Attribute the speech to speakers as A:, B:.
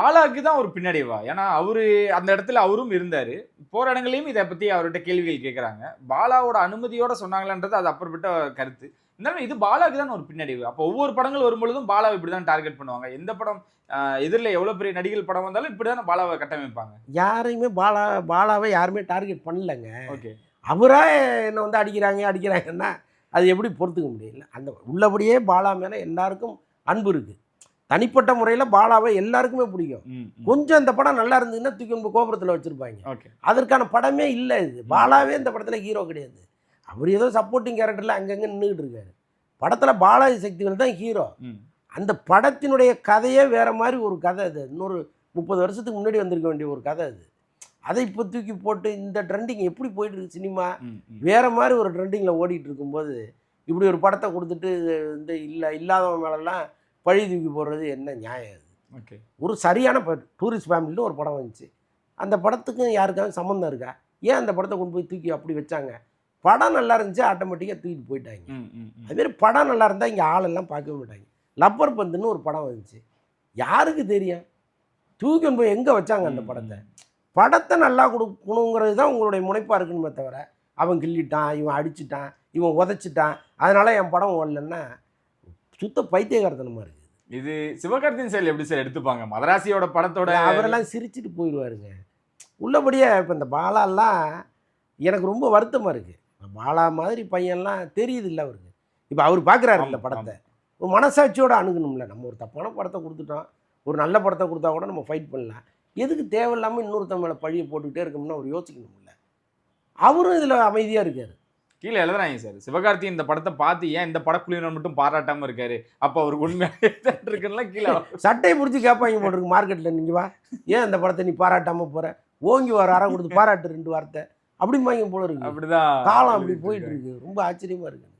A: பாலாக்கு தான் ஒரு பின்னடைவா? ஏன்னா அவரு அந்த இடத்துல அவரும் இருந்தாரு. போற இடங்கள்லயும் இத பத்தி அவர்ட்ட கேள்விகள் கேட்கறாங்க. பாலாவோட அனுமதியோட சொன்னாங்களான்றது அது அப்புறப்பட்ட கருத்து. இருந்தாலும் இது பாலாக்கு தான் ஒரு பின்னடைவு. அப்ப ஒவ்வொரு படங்கள் வரும்பொழுதும் பாலாவ இப்படி தான் டார்கெட் பண்ணுவாங்க. எந்த படம் எதிர்ல எவ்வளவு பெரிய நடிகர்கள் படம் வந்தாலும் இப்படி தான பாலாவ கட்டமைப்பாங்க.
B: யாரையுமே பாலாவை யாருமே டார்கெட் பண்ணலங்க.
A: ஓகே.
B: அவரா என்ன வந்து அடிக்கிறாங்கன்னா, அது எப்படி பொறுத்துக்க முடியல. அந்த உள்ளபடியே பாலா மேல எல்லாருக்கும் அன்பு இருக்கு. தனிப்பட்ட முறையில பாலாவை எல்லாருக்குமே பிடிக்கும்.
A: ம், ம்.
B: கொஞ்சம் இந்த படம் நல்லா இருந்ததுன்னா தூக்கி கொண்டு கோபுரத்துல வச்சிருப்பாங்க.
A: ஓகே.
B: அதற்கான படமே இல்ல இது. பாலாவே இந்த படத்துல ஹீரோ கிடையாது. அவர் ஏதோ சப்போர்ட்டிங் கேரக்டர்ல அங்கங்க நின்னுகிட்டு இருக்காரு. படத்துல பாலாஜி சக்திவேல் தான் ஹீரோ.
A: ம்.
B: அந்த படத்தினுடைய கதையே வேற மாதிரி ஒரு கதை அது. இன்னொரு 30 வருஷத்துக்கு முன்னாடி வந்திருக்க வேண்டிய ஒரு கதை அது. அதை இப்போ தூக்கி போட்டு இந்த ட்ரெண்டிங் எப்படி போயிட்டு இருக்கு சினிமா,
A: ம், ம்.
B: வேற மாதிரி ஒரு ட்ரெண்டிங்கில் ஓடிட்டு இருக்கும்போது இப்படி ஒரு படத்தை கொடுத்துட்டு இந்த இல்லாதவங்க மேலெல்லாம் பழி தூக்கி போடுறது என்ன நியாயம் அது?
A: ஓகே.
B: ஒரு சரியான டூரிஸ்ட் ஃபேமிலின்னு ஒரு படம் வந்துச்சு. அந்த படத்துக்கும் யாருக்காவது சம்மந்தம் இருக்கா? ஏன் அந்த படத்தை கொண்டு போய் தூக்கி அப்படி வச்சாங்க? படம் நல்லா இருந்துச்சு, ஆட்டோமேட்டிக்காக தூக்கிட்டு போயிட்டாங்க.
A: ம், ம், ம்.
B: அதுமாரி படம் நல்லா இருந்தால் இங்கே ஆளெல்லாம் பார்க்கவே மாட்டாங்க. லப்பர் பந்துன்னு ஒரு படம் வந்துச்சு. யாருக்கு தெரியும்? தூக்கி போய் எங்கே வச்சாங்க அந்த படத்தை? படத்தை நல்லா கொடுக்கணுங்கிறது தான் உங்களுடைய முனைப்பாக இருக்கணுமே தவிர, அவன் கிள்ளிட்டான், இவன் அடிச்சிட்டான், இவன் உதச்சிட்டான், அதனால் என் படம் ஓடலன்னா சுத்த பைத்தியகாரத்தனமாக இருக்குது.
A: இது சிவகார்த்திகேயன் சார் எப்படி சார் எடுத்துப்பாங்க? மதராசியோட படத்தோட
B: அவரெல்லாம் சிரிச்சுட்டு போயிடுவாருங்க. உள்ளபடியே இப்போ இந்த பாலாலாம் எனக்கு ரொம்ப வருத்தமாக இருக்குது. பாலா மாதிரி பையன்லாம் தெரியுது இல்லை அவருக்கு. இப்போ அவர் பார்க்குறாரு இந்த படத்தை. ஒரு மனசாட்சியோடு அணுகணும்ல. நம்ம ஒரு தப்பான படத்தை கொடுத்துட்டோம், ஒரு நல்ல படத்தை கொடுத்தா கூட நம்ம ஃபைட் பண்ணலாம். எதுக்கு தேவையில்லாமல் இன்னொருத்தன் மேலே பழியை போட்டுக்கிட்டே இருக்கோம்னா அவர் யோசிக்கணும்ல. அவரும் இதில் அமைதியாக இருக்கார்.
A: கீழே எழுதுறாங்க சார். சிவகார்த்திகேயன் இந்த படத்தை பார்த்து ஏன் இந்த படக்குழுவினர் மட்டும் பாராட்டாம இருக்காரு? அப்ப அவருக்கு உண்மையாக இருக்குன்னா கீழே
B: சட்டையை பிடிச்சி கேட்பாங்க போட்டிருக்கு மார்க்கெட்டில். நீங்கள் வா, ஏன் அந்த படத்தை நீ பாராட்டாமல் போகிற? ஓங்கி வர அறம் கொடுத்து பாராட்டு 2 வார்த்தை அப்படிம்பாங்க போல இருக்கு.
A: அப்படிதான்
B: காலம் அப்படி போயிட்டு இருக்கு. ரொம்ப ஆச்சரியமாக இருக்குது.